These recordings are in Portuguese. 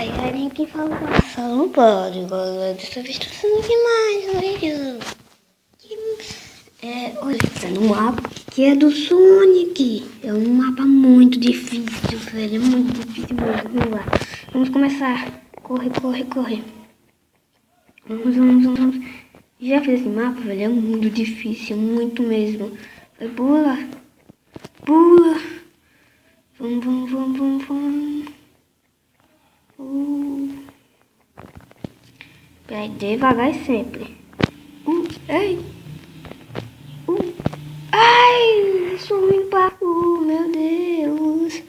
Ai, nem quem fala nossa, não pode. Dessa vez tô sendo demais, olha. Olha, tá no mapa que é do Sonic. É um mapa muito difícil, velho. É muito difícil mesmo. Vamos lá. Vamos começar. Corre, corre, corre. Vamos. Já fiz esse mapa, velho. É muito difícil, muito mesmo. Vai, pula. Pula. Vamos. Peraí, devagar e sempre. Ei. Ai, sou um parkour, meu Deus.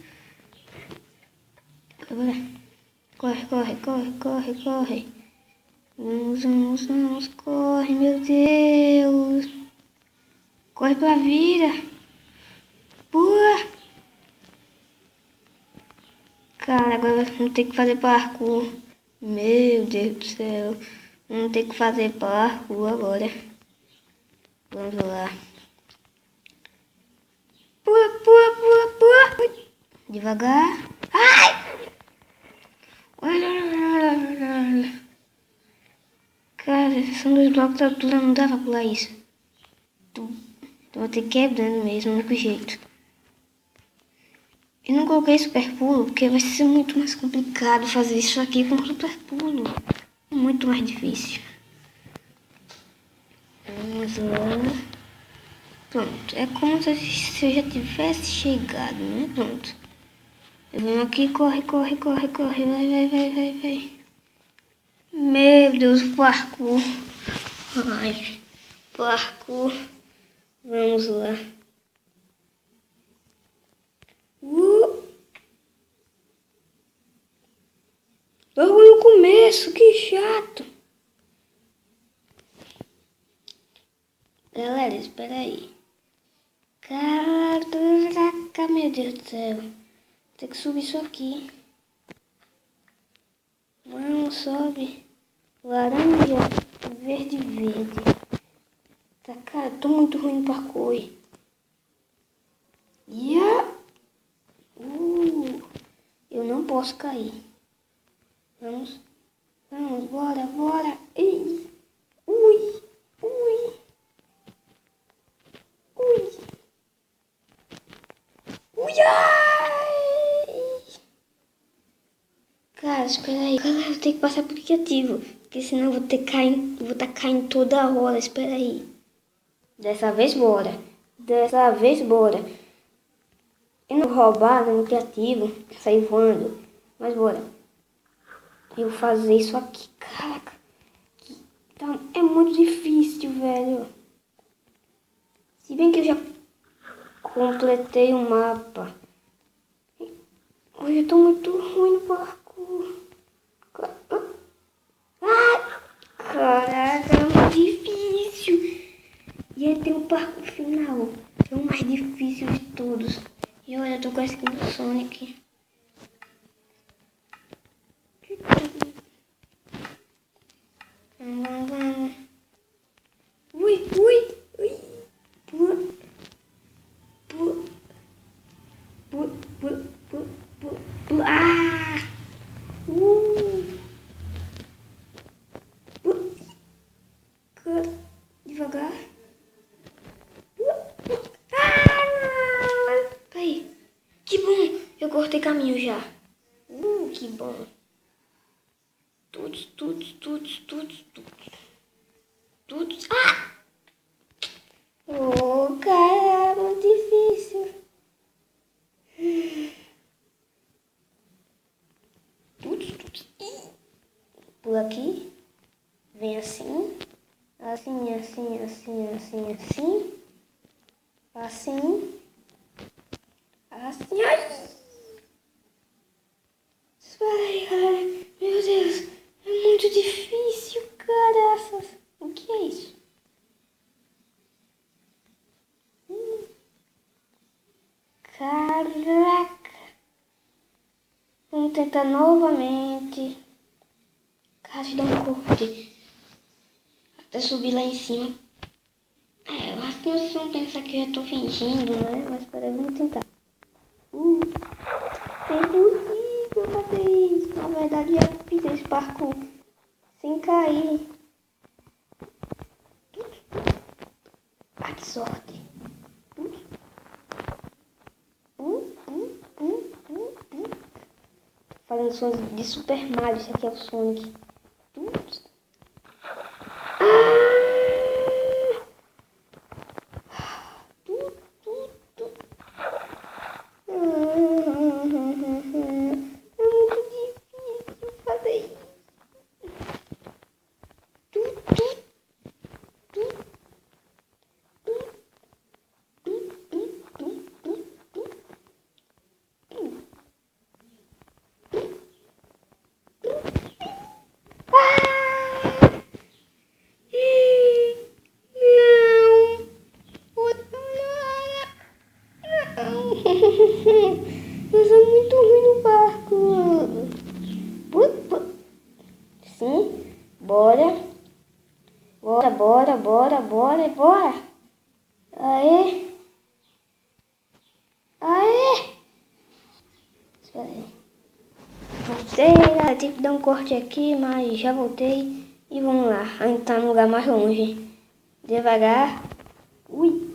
Corre. Vamos, corre, meu Deus. Corre pra vida. Pula. Cara, agora vamos ter que fazer parkour. Meu Deus do céu. Vamos ter que fazer parkour agora. Vamos lá. Pula. Devagar. Ai! Cara, são dois blocos da altura, não dá pra pular isso. Então vou ter que quebrando mesmo, do único jeito. Eu não coloquei super pulo, porque vai ser muito mais complicado fazer isso aqui com super pulo. É muito mais difícil. Vamos lá. Pronto, é como se eu já tivesse chegado, né? Pronto. Eu venho aqui, corre. Vai. Meu Deus, parkour. Ai, parkour. Vamos lá. Logo no começo, que chato. Galera, espera aí. Caraca, meu Deus do céu. Tem que subir isso aqui. Não, sobe. Laranja, verde. Tá, cara, tô muito ruim no parkour. Eu não posso cair. Vamos, bora. Ei. Ui. Ai. Cara, espera aí. Galera, eu tenho que passar pro aplicativo. Porque senão eu vou tá caindo toda hora. Espera aí. Dessa vez, bora. Eu não vou roubar no aplicativo. Sair voando. Mas bora. Eu vou fazer isso aqui. Caraca. Então, é muito difícil, velho. Se bem que eu já completei o mapa. Hoje eu tô muito ruim no parkour. Caraca, é muito difícil. E aí tem o parkour final. É o mais difícil de todos. E olha, eu tô com a skin do Sonic. Vamos. Ui. Pula. Devagar. Peraí. Que bom. Eu cortei caminho já. Que bom. Tudo. Oh, cara, é muito difícil. Pula aqui. Vem assim. Assim. Ai. Espera aí, galera. Meu Deus. É muito difícil, caraças. O que é isso? Caraca. Vamos tentar novamente. Cara, dá um corte. Até subir lá em cima. Eu acho que vocês vão pensar que eu já tô fingindo, né? Mas peraí, vamos tentar. É impossível. fazer isso. Na verdade, eu fiz esse parkour sem cair. Ah, que sorte. Fazendo sons de Super Mario. Esse aqui é o Sonic. Eu sou muito ruim no barco. Sim, bora. Bora. Aê. Espera aí. Voltei, né? Tive que dar um corte aqui, mas já voltei. E vamos lá, a gente tá no lugar mais longe. Devagar. Ui.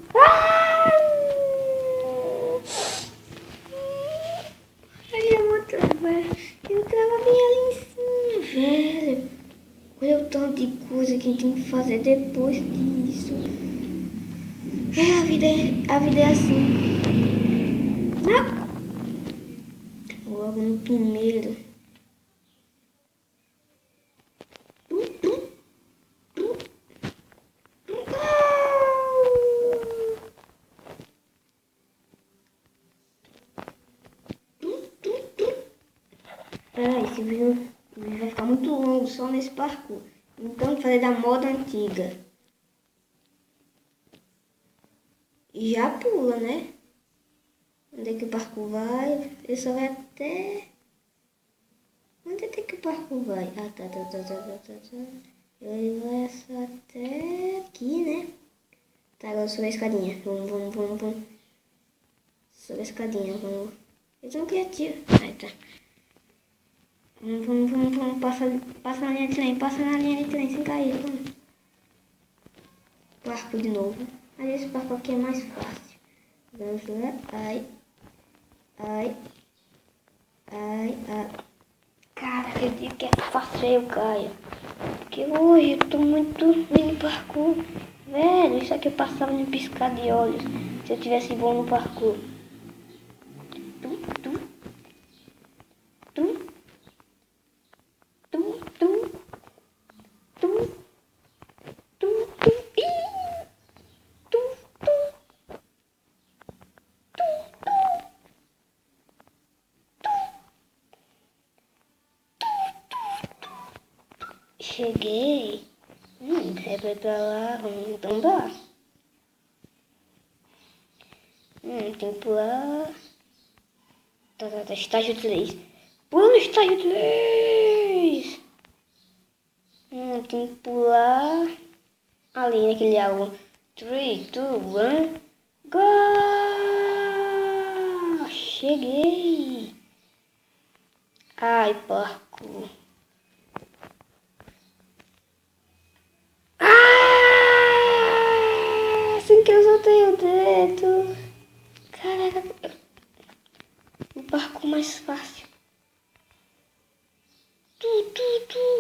Eu tava bem ali em cima, velho. Olha o tanto de coisa que a gente tem que fazer depois disso. A vida é assim. Não. Logo no primeiro. Peraí, esse vídeo vai ficar muito longo só nesse parkour. Então, vou fazer da moda antiga. E já pula, né? Onde é que o parkour vai? Ele só vai até... Onde é que o parkour vai? Ah, tá. Ele vai só até aqui, né? Tá, agora subir a escadinha. Vamos. Subir a escadinha, vamos. Eu tô criativo. Aí, tá. Vamos. Passa na linha de trem. Passa na linha de trem sem cair. Vamos. Parkour de novo. Mas esse parkour aqui é mais fácil. Vamos lá. Ai. Cara, acredito que é fácil eu caio. Porque hoje eu tô muito ruim no parkour. Velho, isso aqui eu passava no piscar de olhos. Se eu tivesse bom no parkour. Cheguei. É pra lá, então dá. Tem que pular. Tá, estágio 3. Pula no estágio 3. Tem que pular ali naquele algo. 3, 2, 1, go! Cheguei. Ai, parkour. Assim que eu soltei o dedo. Caraca, o parkour mais fácil.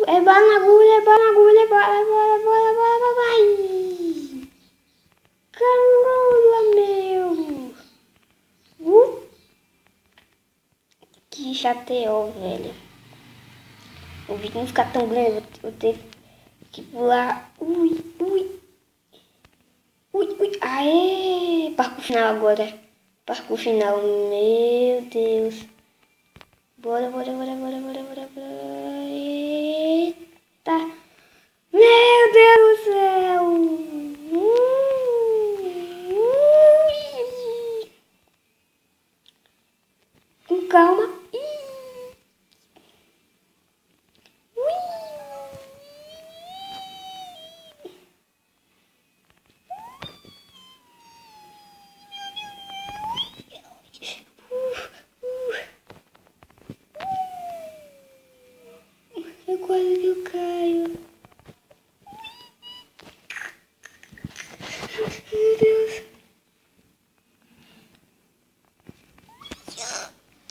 É bala na agulha, bora. Caramba, meu. Que chateou, velho. O vídeo não ficar tão grande, vou ter que pular. Ui. Aê! Parkour final agora. Parkour final, meu Deus. Bora. Eita. Meu Deus do céu. Com calma. quase que eu caio. Meu Deus.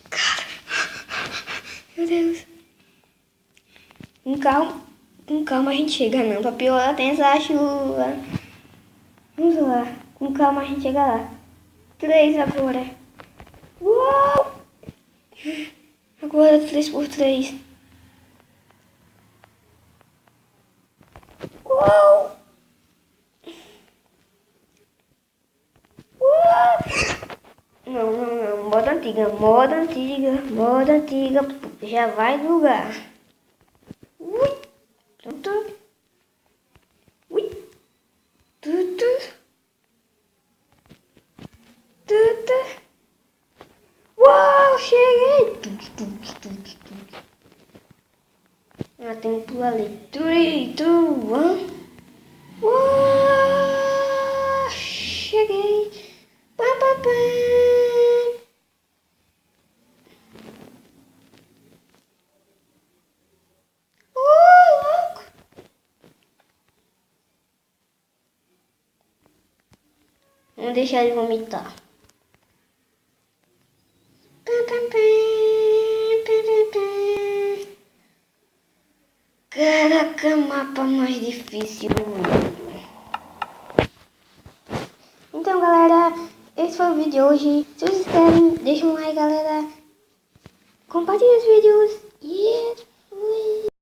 Cara. Meu Deus. Com calma a gente chega, não. Pra piorar tem essa chuva. Vamos lá. Com calma a gente chega lá. 3 agora. Uau! Agora 3x3. Uau! Uau! Não. Moda antiga. Já vai no lugar. Ui! Tudo. Ui! Tudo. Uau! Cheguei! Ah, tem que pular ali. 3, 2, 1. Uau! Cheguei! Pá. Louco! Vamos deixar ele vomitar. Caraca, mapa mais difícil do mundo. Então, galera, esse foi o vídeo de hoje. Se vocês querem, deixa um like, galera. Compartilhe os vídeos. E fui.